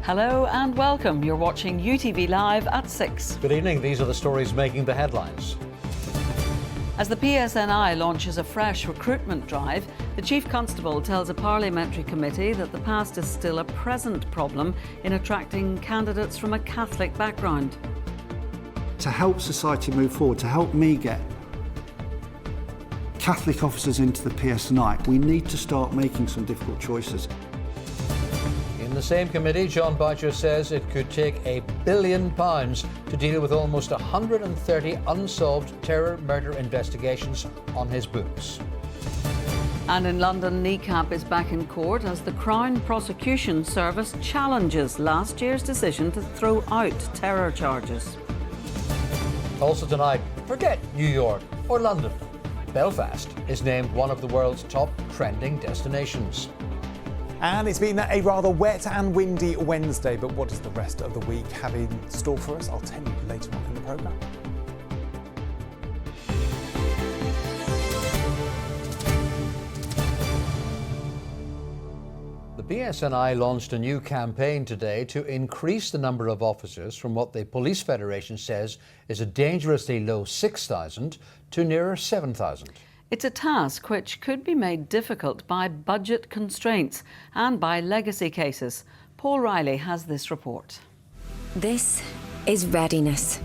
Hello and welcome. You're watching UTV Live at 6. Good evening. These are the stories making the headlines. As the PSNI launches a fresh recruitment drive, the Chief Constable tells a parliamentary committee that the past is still a present problem in attracting candidates from a Catholic background. To help society move forward, to help me get Catholic officers into the PSNI, we need to start making some difficult choices. In the same committee, John Boucher says it could take £1 billion to deal with almost 130 unsolved terror murder investigations on his books. And in London, Kneecap is back in court as the Crown Prosecution Service challenges last year's decision to throw out terror charges. Also tonight, forget New York or London. Belfast is named one of the world's top trending destinations. And it's been a rather wet and windy Wednesday, but what does the rest of the week have in store for us? I'll tell you later on in the programme. The PSNI launched a new campaign today to increase the number of officers from what the Police Federation says is a dangerously low 6,000 to nearer 7,000. It's a task which could be made difficult by budget constraints and by legacy cases. Paul Riley has this report. This is readiness.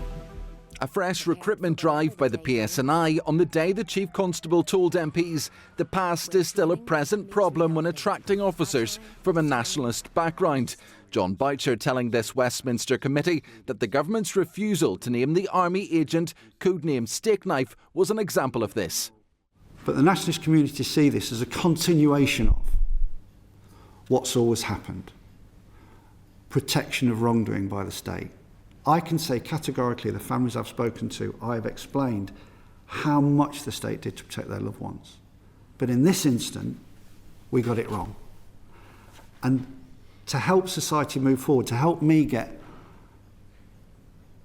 A fresh recruitment drive by the PSNI on the day the Chief Constable told MPs the past is still a present problem when attracting officers from a nationalist background. John Boucher telling this Westminster committee that the government's refusal to name the army agent, codenamed Steak Knife, was an example of this. But the nationalist community see this as a continuation of what's always happened. Protection of wrongdoing by the state. I can say categorically, the families I've spoken to, I have explained how much the state did to protect their loved ones. But in this instant, we got it wrong. And to help society move forward, to help me get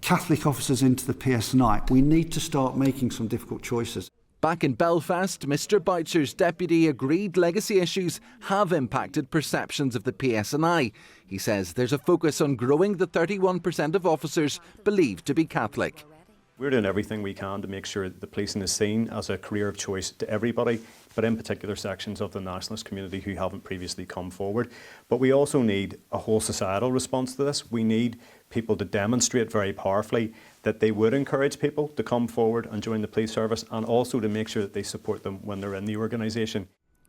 Catholic officers into the PSNI, we need to start making some difficult choices. Back in Belfast, Mr Boucher's deputy agreed legacy issues have impacted perceptions of the PSNI. He says there's a focus on growing the 31% of officers believed to be Catholic. We're doing everything we can to make sure that the policing is seen as a career of choice to everybody, but in particular sections of the nationalist community who haven't previously come forward. But we also need a whole societal response to this. We need people to demonstrate very powerfully that they would encourage people to come forward and join the police service, and also to make sure that they support them when they're in the organisation.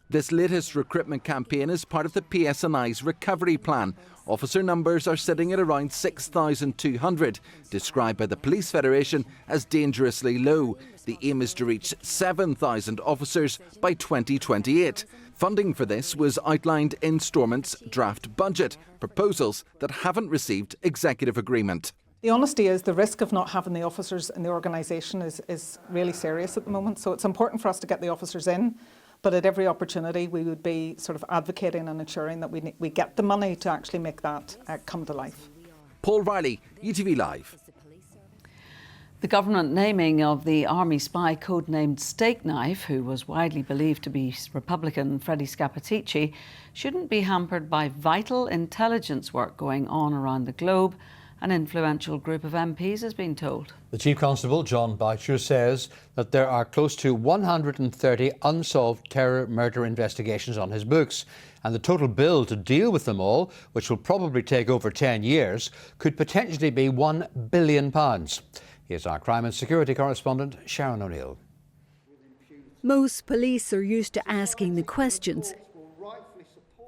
This latest recruitment campaign is part of the PSNI's recovery plan. Officer numbers are sitting at around 6,200, described by the Police Federation as dangerously low. The aim is to reach 7,000 officers by 2028. Funding for this was outlined in Stormont's draft budget, proposals that haven't received executive agreement. The honesty is the risk of not having the officers in the organisation is really serious at the moment. So it's important for us to get the officers in, but at every opportunity we would be sort of advocating and ensuring that we get the money to actually make that come to life. Paul Riley, UTV Live. The government naming of the army spy codenamed Steak Knife, who was widely believed to be Republican Freddie Scappaticci, shouldn't be hampered by vital intelligence work going on around the globe. An influential group of MPs has been told. The Chief Constable, John Boucher, says that there are close to 130 unsolved terror murder investigations on his books, and the total bill to deal with them all, which will probably take over 10 years, could potentially be £1 billion. Here's our crime and security correspondent, Sharon O'Neill. Most police are used to asking the questions.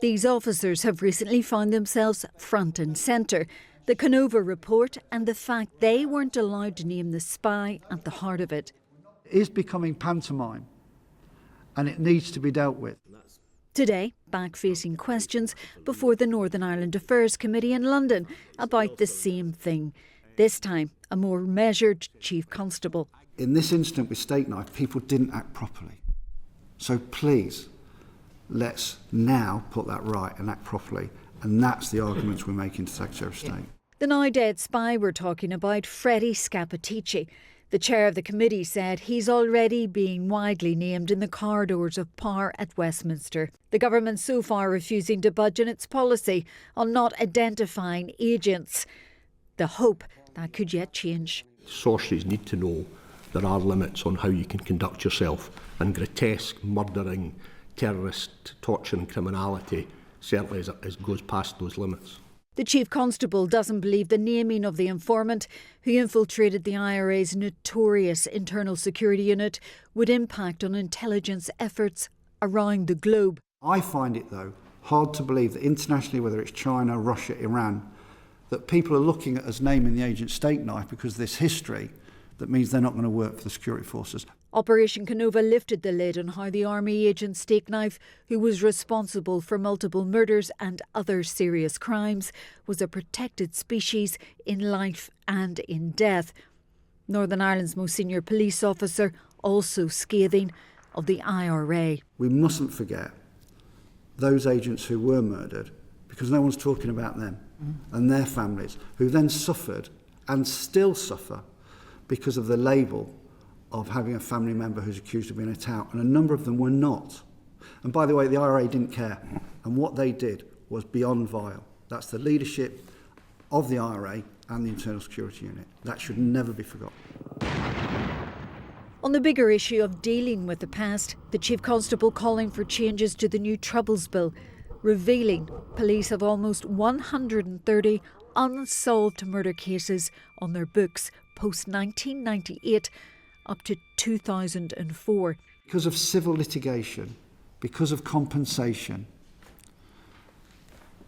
These officers have recently found themselves front and centre. The Canova report and the fact they weren't allowed to name the spy at the heart of it. It is becoming pantomime, and it needs to be dealt with. Today, back facing questions before the Northern Ireland Affairs Committee in London about the same thing. This time, a more measured Chief Constable. In this incident with Steak Knife, people didn't act properly. So please, let's now put that right and act properly. And that's the arguments we're making to Secretary of State. The now dead spy we're talking about, Freddie Scappaticci. The chair of the committee said he's already being widely named in the corridors of power at Westminster. The government so far refusing to budge on its policy on not identifying agents. The hope that could yet change. Sources need to know there are limits on how you can conduct yourself, and grotesque murdering, terrorist, torture and criminality certainly goes past those limits. The Chief Constable doesn't believe the naming of the informant who infiltrated the IRA's notorious internal security unit would impact on intelligence efforts around the globe. I find it, though, hard to believe that internationally, whether it's China, Russia, Iran, that people are looking at us naming the agent Steak-Knife because of this history that means they're not going to work for the security forces. Operation Canova lifted the lid on how the army agent Steak-Knife, who was responsible for multiple murders and other serious crimes, was a protected species in life and in death. Northern Ireland's most senior police officer also scathing of the IRA. We mustn't forget those agents who were murdered, because no one's talking about them and their families, who then suffered and still suffer because of the label of having a family member who's accused of being a tout, and a number of them were not. And by the way, the IRA didn't care, and what they did was beyond vile. That's the leadership of the IRA and the Internal Security Unit. That should never be forgotten. On the bigger issue of dealing with the past, the Chief Constable calling for changes to the new Troubles Bill, revealing police have almost 130 unsolved murder cases on their books post-1998 up to 2004. Because of civil litigation, because of compensation,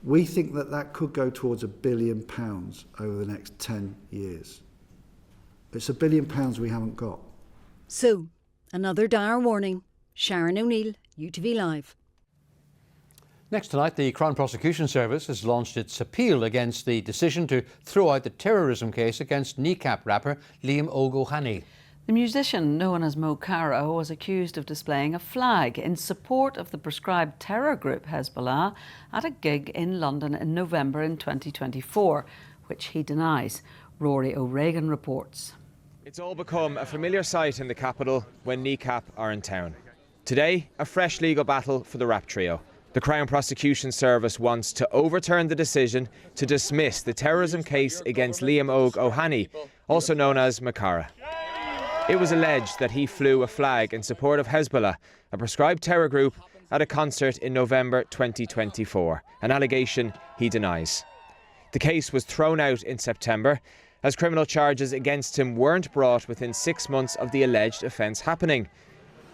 we think that that could go towards £1 billion over the next 10 years. It's £1 billion we haven't got. So, another dire warning. Sharon O'Neill, UTV Live. Next tonight, the Crown Prosecution Service has launched its appeal against the decision to throw out the terrorism case against Kneecap rapper Liam O'Haney. The musician, known as Mo Cara, was accused of displaying a flag in support of the proscribed terror group Hezbollah at a gig in London in November in 2024, which he denies. Rory O'Regan reports. It's all become a familiar sight in the capital when Kneecap are in town. Today, a fresh legal battle for the rap trio. The Crown Prosecution Service wants to overturn the decision to dismiss the terrorism case against Liam O'Haney, also known as Mo Cara. It was alleged that he flew a flag in support of Hezbollah, a proscribed terror group, at a concert in November 2024, an allegation he denies. The case was thrown out in September as criminal charges against him weren't brought within 6 months of the alleged offence happening.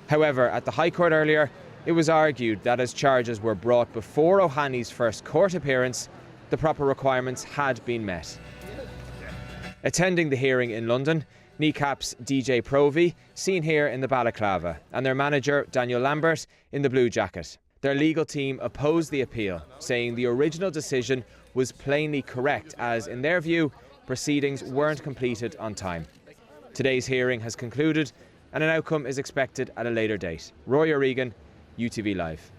However, at the High Court earlier, it was argued that as charges were brought before O'Haney's first court appearance, the proper requirements had been met. Attending the hearing in London, Kneecap's DJ Provy, seen here in the balaclava, and their manager Daniel Lambert in the blue jacket. Their legal team opposed the appeal, saying the original decision was plainly correct as, in their view, proceedings weren't completed on time. Today's hearing has concluded and an outcome is expected at a later date. Roy O'Regan, UTV Live.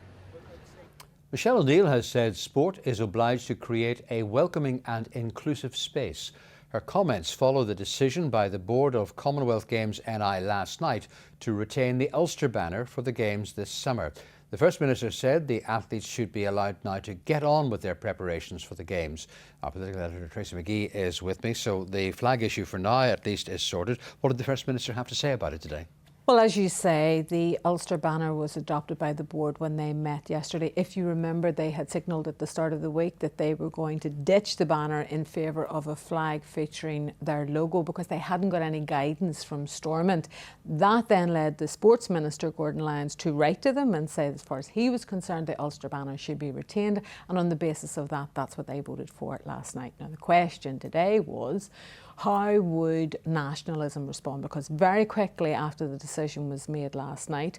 Michelle O'Neill has said sport is obliged to create a welcoming and inclusive space. Her comments follow the decision by the Board of Commonwealth Games NI last night to retain the Ulster banner for the Games this summer. The First Minister said the athletes should be allowed now to get on with their preparations for the Games. Our political editor Tracy McGee is with me, so the flag issue for now at least is sorted. What did the First Minister have to say about it today? Well, as you say, the Ulster banner was adopted by the board when they met yesterday. If you remember, they had signalled at the start of the week that they were going to ditch the banner in favour of a flag featuring their logo because they hadn't got any guidance from Stormont. That then led the Sports Minister, Gordon Lyons, to write to them and say, as far as he was concerned, the Ulster banner should be retained. And on the basis of that, that's what they voted for last night. Now, the question today was, how would nationalism respond? Because very quickly after the decision was made last night,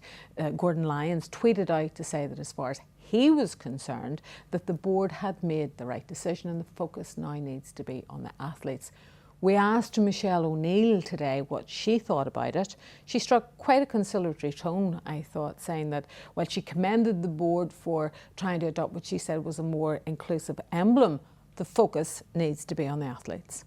Gordon Lyons tweeted out to say that as far as he was concerned, that the board had made the right decision and the focus now needs to be on the athletes. We asked Michelle O'Neill today what she thought about it. She struck quite a conciliatory tone, I thought, saying that while she commended the board for trying to adopt what she said was a more inclusive emblem, the focus needs to be on the athletes.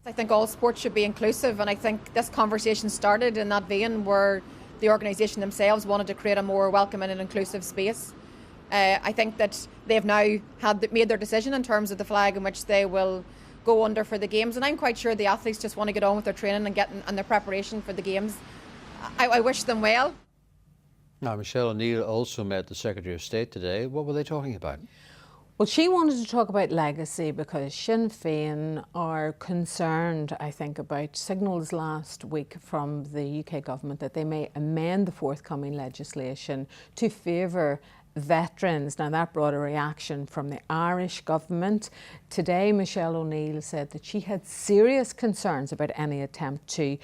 I think all sports should be inclusive, and I think this conversation started in that vein where the organisation themselves wanted to create a more welcoming and inclusive space. I think that they've now made their decision in terms of the flag in which they will go under for the games, and I'm quite sure the athletes just want to get on with their training and their preparation for the games. I wish them well. Now, Michelle O'Neill also met the Secretary of State today. What were they talking about? Well, she wanted to talk about legacy because Sinn Féin are concerned, I think, about signals last week from the UK government that they may amend the forthcoming legislation to favour veterans. Now, that brought a reaction from the Irish government. Today, Michelle O'Neill said that she had serious concerns about any attempt to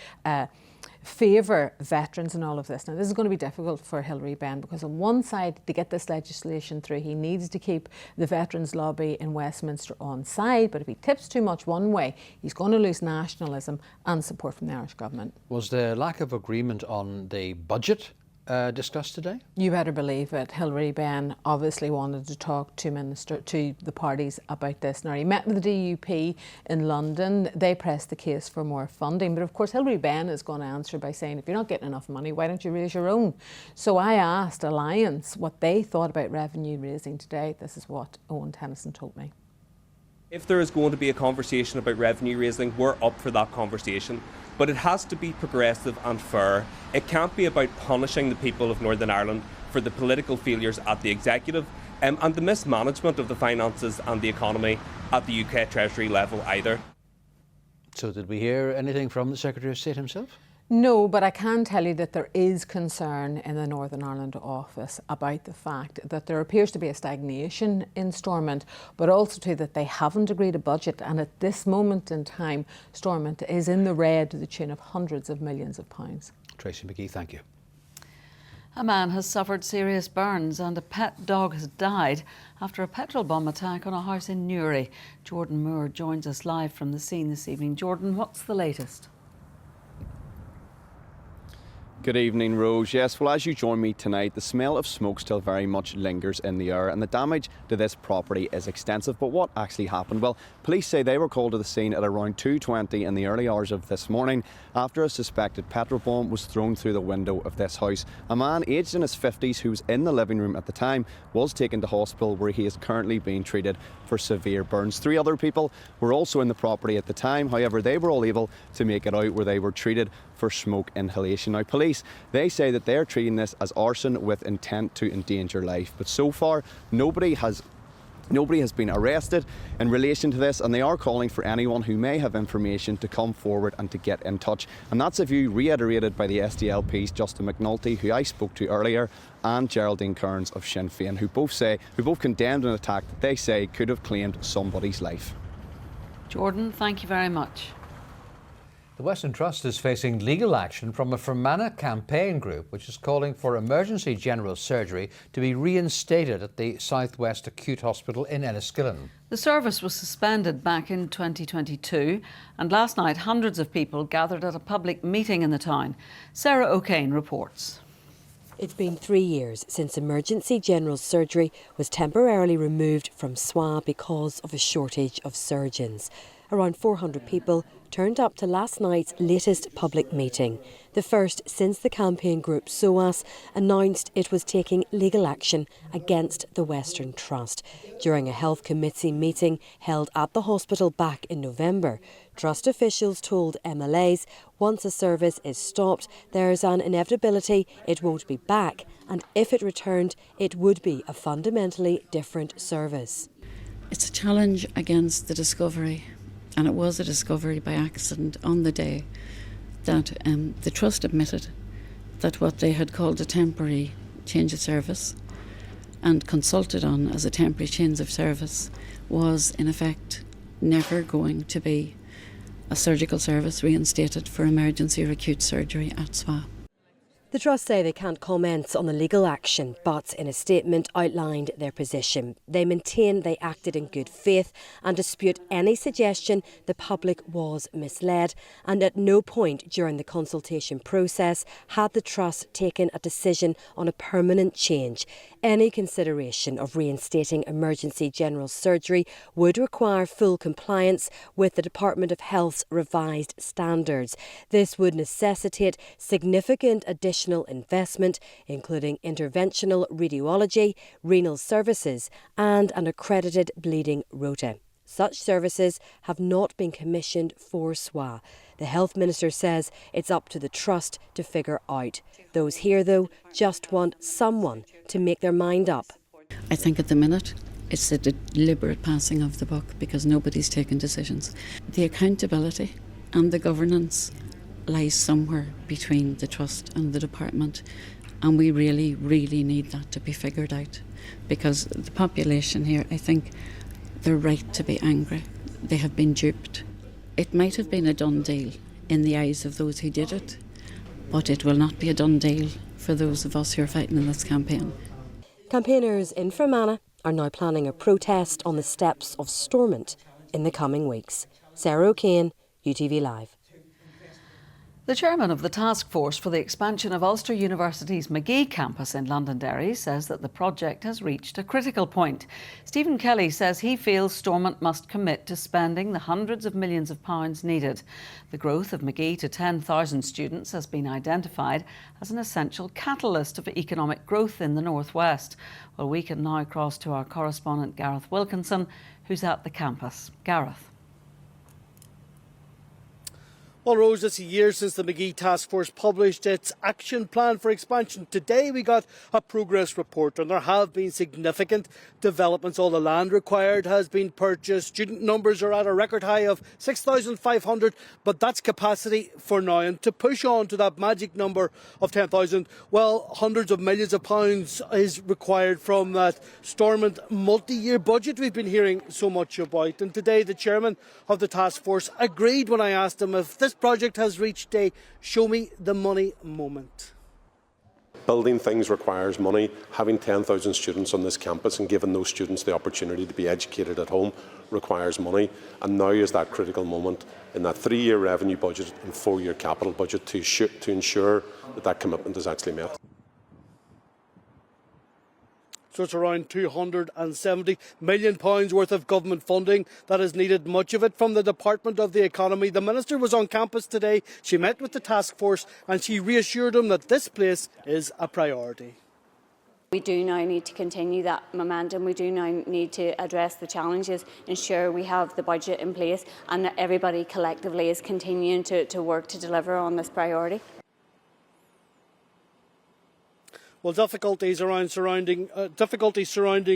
favour veterans and all of this. Now, this is going to be difficult for Hilary Benn because on one side, to get this legislation through, he needs to keep the veterans lobby in Westminster on side, but if he tips too much one way, he's going to lose nationalism and support from the Irish government. Was there lack of agreement on the budget discussed today? You better believe it. Hilary Benn obviously wanted to talk to the parties about this. Now, he met with the DUP in London. They pressed the case for more funding. But of course, Hilary Benn is going to answer by saying, if you're not getting enough money, why don't you raise your own? So I asked Alliance what they thought about revenue raising today. This is what Owen Tennyson told me. If there is going to be a conversation about revenue raising, we're up for that conversation. But it has to be progressive and fair. It can't be about punishing the people of Northern Ireland for the political failures at the executive and the mismanagement of the finances and the economy at the UK Treasury level either. So did we hear anything from the Secretary of State himself? No, but I can tell you that there is concern in the Northern Ireland office about the fact that there appears to be a stagnation in Stormont, but also too that they haven't agreed a budget, and at this moment in time, Stormont is in the red to the tune of hundreds of millions of pounds. Tracy McGee, thank you. A man has suffered serious burns and a pet dog has died after a petrol bomb attack on a house in Newry. Jordan Moore joins us live from the scene this evening. Jordan, what's the latest? Good evening, Rose. Yes, well, as you join me tonight, the smell of smoke still very much lingers in the air and the damage to this property is extensive. But what actually happened? Well, police say they were called to the scene at around 2:20 in the early hours of this morning after a suspected petrol bomb was thrown through the window of this house. A man aged in his 50s who was in the living room at the time was taken to hospital where he is currently being treated for severe burns. 3 other people were also in the property at the time. However, they were all able to make it out where they were treated for smoke inhalation. Now, police, they say that they're treating this as arson with intent to endanger life. But so far, nobody has been arrested in relation to this, and they are calling for anyone who may have information to come forward and to get in touch. And that's a view reiterated by the SDLP's Justin McNulty, who I spoke to earlier, and Geraldine Kearns of Sinn Féin, who both condemned an attack that they say could have claimed somebody's life. Jordan, thank you very much. The Western Trust is facing legal action from a Fermanagh campaign group which is calling for emergency general surgery to be reinstated at the South West Acute Hospital in Enniskillen. The service was suspended back in 2022 and last night hundreds of people gathered at a public meeting in the town. Sarah O'Kane reports. It's been 3 years since emergency general surgery was temporarily removed from SWA because of a shortage of surgeons. Around 400 people turned up to last night's latest public meeting, the first since the campaign group SOAS announced it was taking legal action against the Western Trust. During a health committee meeting held at the hospital back in November, Trust officials told MLAs once a service is stopped, there's an inevitability it won't be back, and if it returned, it would be a fundamentally different service. It's a challenge against the discovery. And it was a discovery by accident on the day that the Trust admitted that what they had called a temporary change of service and consulted on as a temporary change of service was in effect never going to be a surgical service reinstated for emergency or acute surgery at SWA. The Trust say they can't comment on the legal action, but in a statement outlined their position. They maintain they acted in good faith and dispute any suggestion the public was misled, and at no point during the consultation process had the Trust taken a decision on a permanent change. Any consideration of reinstating emergency general surgery would require full compliance with the Department of Health's revised standards. This would necessitate significant additional investment, including interventional radiology, renal services and an accredited bleeding rota. Such services have not been commissioned for SWA. The Health Minister says it's up to the Trust to figure out. Those here, though, just want someone to make their mind up. I think at the minute it's a deliberate passing of the buck because nobody's taken decisions. The accountability and the governance lies somewhere between the Trust and the Department, and we really, really need that to be figured out, because the population here, I think they're right to be angry. They have been duped. It might have been a done deal in the eyes of those who did it, but it will not be a done deal for those of us who are fighting in this campaign. Campaigners in Fermanagh are now planning a protest on the steps of Stormont in the coming weeks. Sarah O'Kane, UTV Live. The chairman of the task force for the expansion of Ulster University's Magee campus in Londonderry says that the project has reached a critical point. Stephen Kelly says he feels Stormont must commit to spending the hundreds of millions of pounds needed. The growth of Magee to 10,000 students has been identified as an essential catalyst of economic growth in the northwest. Well, we can now cross to our correspondent Gareth Wilkinson, who's at the campus. Gareth. Well, Rose, it's a year since the Magee Task Force published its action plan for expansion. Today we got a progress report, and there have been significant developments. All the land required has been purchased. Student numbers are at a record high of 6,500, but that's capacity for now. And to push on to that magic number of 10,000, well, hundreds of millions of pounds is required from that Stormont multi-year budget we've been hearing so much about. And today the chairman of the task force agreed when I asked him if this project has reached a show me the money moment. Building things requires money. Having 10,000 students on this campus and giving those students the opportunity to be educated at home requires money. And now is that critical moment in that 3-year revenue budget and 4-year capital budget to ensure that that commitment is actually met. So it's around £270 million worth of government funding that is needed, much of it from the Department of the Economy. The Minister was on campus today. She met with the task force and she reassured him that this place is a priority. We do now need to continue that momentum. We do now need to address the challenges, ensure we have the budget in place and that everybody collectively is continuing to work to deliver on this priority. Well, difficulties surrounding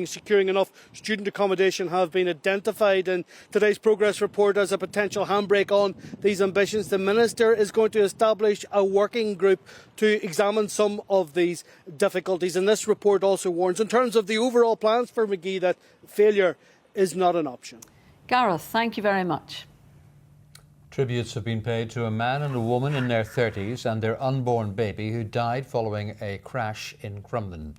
securing enough student accommodation have been identified in today's progress report as a potential handbrake on these ambitions. The Minister is going to establish a working group to examine some of these difficulties. And this report also warns, in terms of the overall plans for Magee, that failure is not an option. Gareth, thank you very much. Tributes have been paid to a man and a woman in their 30s and their unborn baby who died following a crash in Crumlin.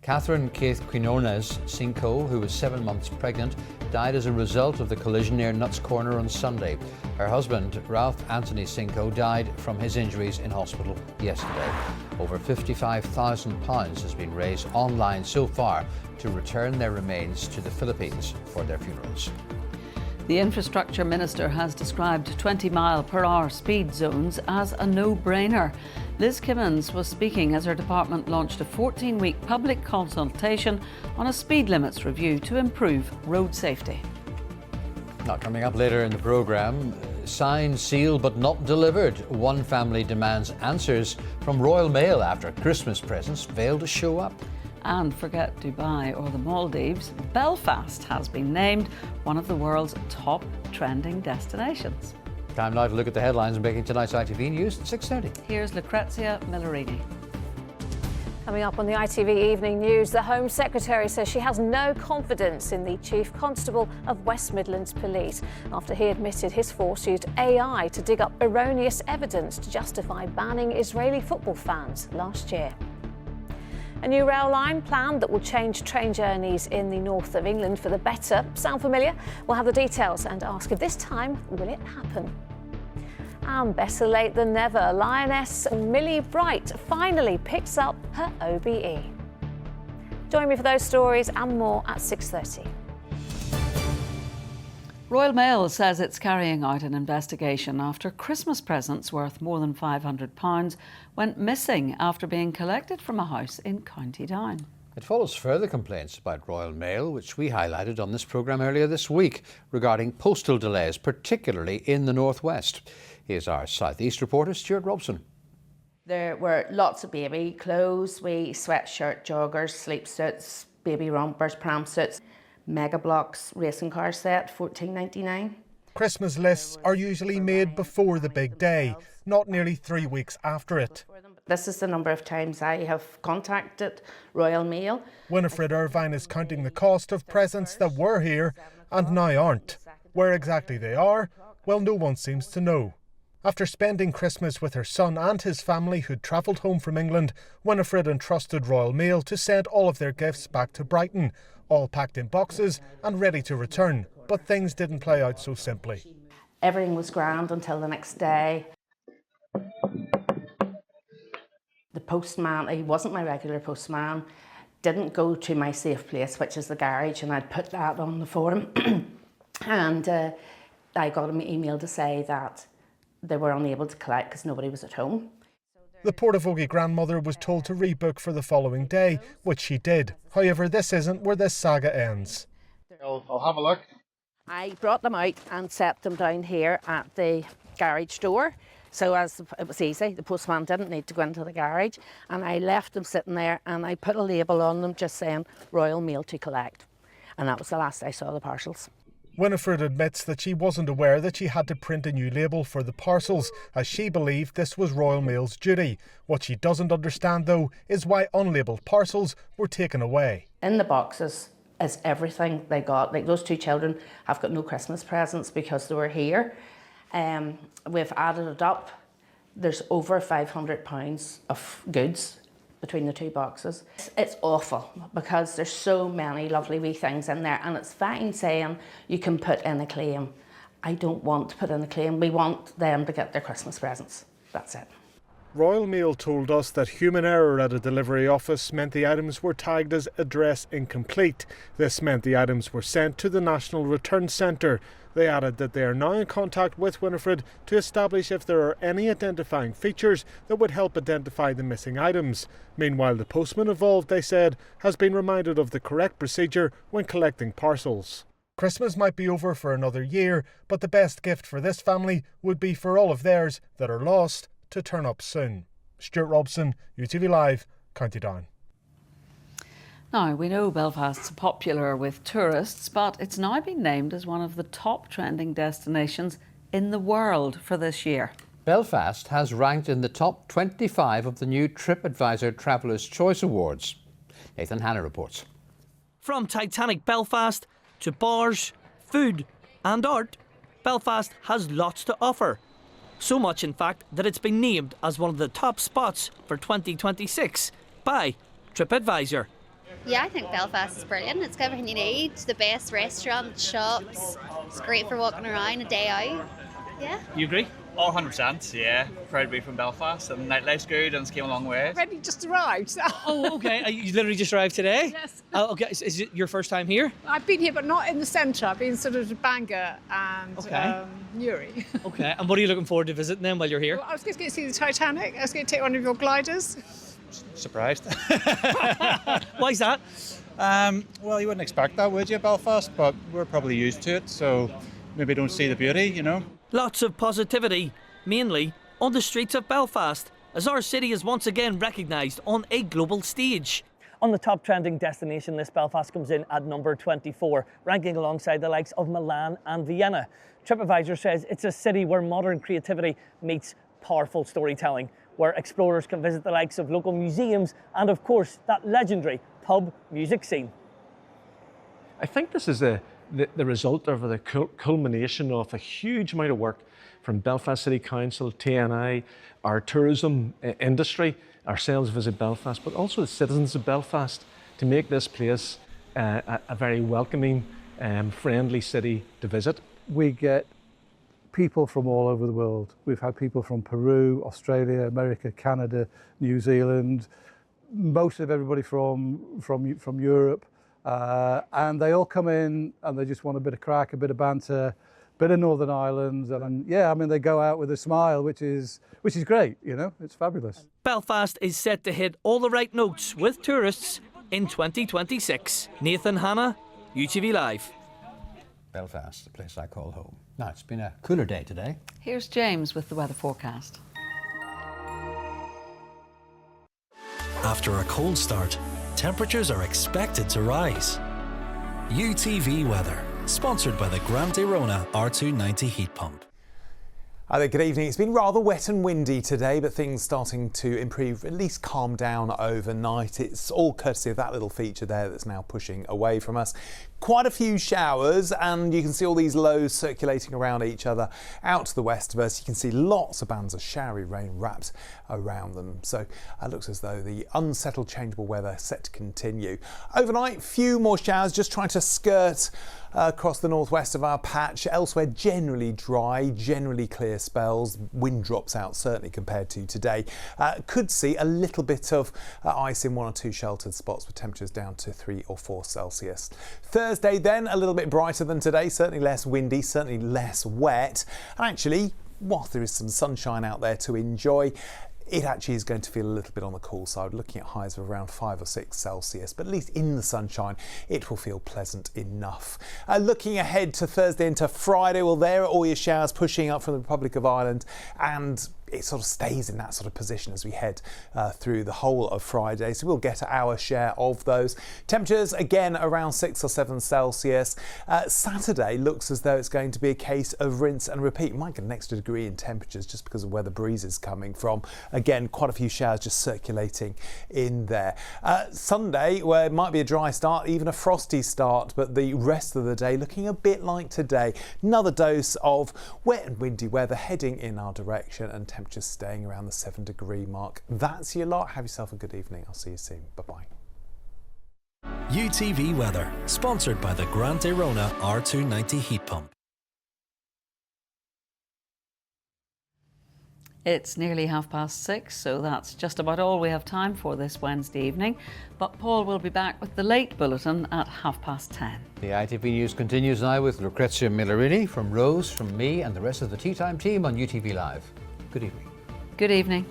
Catherine Keith Quinones Cinco, who was 7 months pregnant, died as a result of the collision near Nuts Corner on Sunday. Her husband, Ralph Anthony Cinco, died from his injuries in hospital yesterday. Over £55,000 has been raised online so far to return their remains to the Philippines for their funerals. The Infrastructure Minister has described 20-mile-per-hour speed zones as a no-brainer. Liz Kimmins was speaking as her department launched a 14-week public consultation on a speed limits review to improve road safety. Now, coming up later in the programme, signed, sealed but not delivered. One family demands answers from Royal Mail after Christmas presents failed to show up. And forget Dubai or the Maldives, Belfast has been named one of the world's top trending destinations. Time now to look at the headlines making tonight's ITV News at 6:30. Here's Lucrezia Millarini. Coming up on the ITV Evening News, the Home Secretary says she has no confidence in the Chief Constable of West Midlands Police after he admitted his force used AI to dig up erroneous evidence to justify banning Israeli football fans last year. A new rail line planned that will change train journeys in the north of England for the better. Sound familiar? We'll have the details and ask if this time will it happen. And better late than never, Lioness Millie Bright finally picks up her OBE. Join me for those stories and more at 6:30. Royal Mail says it's carrying out an investigation after Christmas presents worth more than £500 went missing after being collected from a house in County Down. It follows further complaints about Royal Mail, which we highlighted on this programme earlier this week, regarding postal delays, particularly in the northwest. Here's our South East reporter, Stuart Robson. There were lots of baby clothes, wee sweatshirt, joggers, sleep suits, baby rompers, pram suits, Mega Blocks racing car set, $14.99. Christmas lists are usually made before the big day, not nearly 3 weeks after it. This is the number of times I have contacted Royal Mail. Winifred Irvine is counting the cost of presents that were here and now aren't. Where exactly they are, well, no one seems to know. After spending Christmas with her son and his family who'd travelled home from England, Winifred entrusted Royal Mail to send all of their gifts back to Brighton, all packed in boxes and ready to return. But things didn't play out so simply. Everything was grand until the next day. The postman, he wasn't my regular postman, didn't go to my safe place, which is the garage, and I'd put that on the form. And I got an email to say that they were unable to collect because nobody was at home. The Portavogie grandmother was told to rebook for the following day, which she did. However, this isn't where this saga ends. I'll have a look. I brought them out and set them down here at the garage door. So as it was easy, the postman didn't need to go into the garage, and I left them sitting there and I put a label on them just saying Royal Mail to collect. And that was the last I saw the parcels. Winifred admits that she wasn't aware that she had to print a new label for the parcels, as she believed this was Royal Mail's duty. What she doesn't understand, though, is why unlabelled parcels were taken away. In the boxes is everything they got. Like, those two children have got no Christmas presents because they were here. We've added it up. There's over £500 of goods between the two boxes. It's awful because there's so many lovely wee things in there, and it's fine saying you can put in a claim. I don't want to put in a claim. We want them to get their Christmas presents. That's it. Royal Mail told us that human error at a delivery office meant the items were tagged as address incomplete. This meant the items were sent to the National Return Centre. They added that they are now in contact with Winifred to establish if there are any identifying features that would help identify the missing items. Meanwhile, the postman involved, they said, has been reminded of the correct procedure when collecting parcels. Christmas might be over for another year, but the best gift for this family would be for all of theirs that are lost to turn up soon. Stuart Robson, UTV Live, County Down. Now, we know Belfast's popular with tourists, but it's now been named as one of the top trending destinations in the world for this year. Belfast has ranked in the top 25 of the new TripAdvisor Traveller's Choice Awards. Nathan Hanna reports. From Titanic Belfast to bars, food and art, Belfast has lots to offer. So much, in fact, that it's been named as one of the top spots for 2026 by TripAdvisor. Yeah, I think Belfast is brilliant. It's got everything you need. The best restaurants, shops. It's great for walking around a day out. Yeah. You agree? Oh, 100%, yeah. Proud to be from Belfast, and nightlife's good and it's came a long way. Ready, just arrived. Oh, okay. You literally just arrived today? Yes. Oh, okay. Is it your first time here? I've been here, but not in the centre. I've been sort of Bangor and Newry. Okay. And what are you looking forward to visiting then while you're here? Well, I was going to see the Titanic. I was going to take one of your gliders. Surprised. Why is that? Well, you wouldn't expect that, would you, Belfast? But we're probably used to it, so maybe don't see the beauty, you know. Lots of positivity, mainly on the streets of Belfast, as our city is once again recognised on a global stage. On the top trending destination list, Belfast comes in at number 24, ranking alongside the likes of Milan and Vienna. TripAdvisor says it's a city where modern creativity meets powerful storytelling, where explorers can visit the likes of local museums and, of course, that legendary pub music scene. I think this is the result of the culmination of a huge amount of work from Belfast City Council, TNI, our tourism industry, ourselves Visit Belfast, but also the citizens of Belfast to make this place a very welcoming, friendly city to visit. We get people from all over the world. We've had people from Peru, Australia, America, Canada, New Zealand, most of everybody from Europe, and they all come in and they just want a bit of crack, a bit of banter, bit of Northern Ireland, and yeah, I mean, they go out with a smile, which is great, you know, it's fabulous. Belfast is set to hit all the right notes with tourists in 2026. Nathan Hanna, UTV Live. Belfast, the place I call home. Now, it's been a cooler day today. Here's James with the weather forecast. After a cold start, temperatures are expected to rise. UTV weather, sponsored by the Grande Rona R290 heat pump. Hi there, good evening. It's been rather wet and windy today, but things starting to improve, at least calm down overnight. It's all courtesy of that little feature there that's now pushing away from us. Quite a few showers, and you can see all these lows circulating around each other out to the west of us. You can see lots of bands of showery rain wrapped around them. So it looks as though the unsettled, changeable weather set to continue. Overnight, few more showers, just trying to skirt across the northwest of our patch. Elsewhere, generally dry, generally clear spells. Wind drops out certainly compared to today. Could see a little bit of ice in one or two sheltered spots with temperatures down to 3 or 4 Celsius. Thursday then, a little bit brighter than today, certainly less windy, certainly less wet. And actually, whilst there is some sunshine out there to enjoy, it actually is going to feel a little bit on the cool side, looking at highs of around 5 or 6 Celsius, but at least in the sunshine it will feel pleasant enough. Looking ahead to Thursday into Friday, well, there are all your showers pushing up from the Republic of Ireland, and it sort of stays in that sort of position as we head through the whole of Friday. So we'll get our share of those. Temperatures again around 6 or 7 Celsius. Saturday looks as though it's going to be a case of rinse and repeat. Might get an extra degree in temperatures just because of where the breeze is coming from. Again, quite a few showers just circulating in there. Sunday, where it might be a dry start, even a frosty start, but the rest of the day looking a bit like today. Another dose of wet and windy weather heading in our direction, and temperatures staying around the 7-degree mark. That's your lot. Have yourself a good evening. I'll see you soon. Bye-bye. UTV weather, sponsored by the Grande Rona R290 heat pump. It's nearly 6:30, so that's just about all we have time for this Wednesday evening. But Paul will be back with the late bulletin at 10:30. The ITV News continues now with Lucrezia Millarini, from Rose, from me and the rest of the Tea Time team on UTV Live. Good evening. Good evening.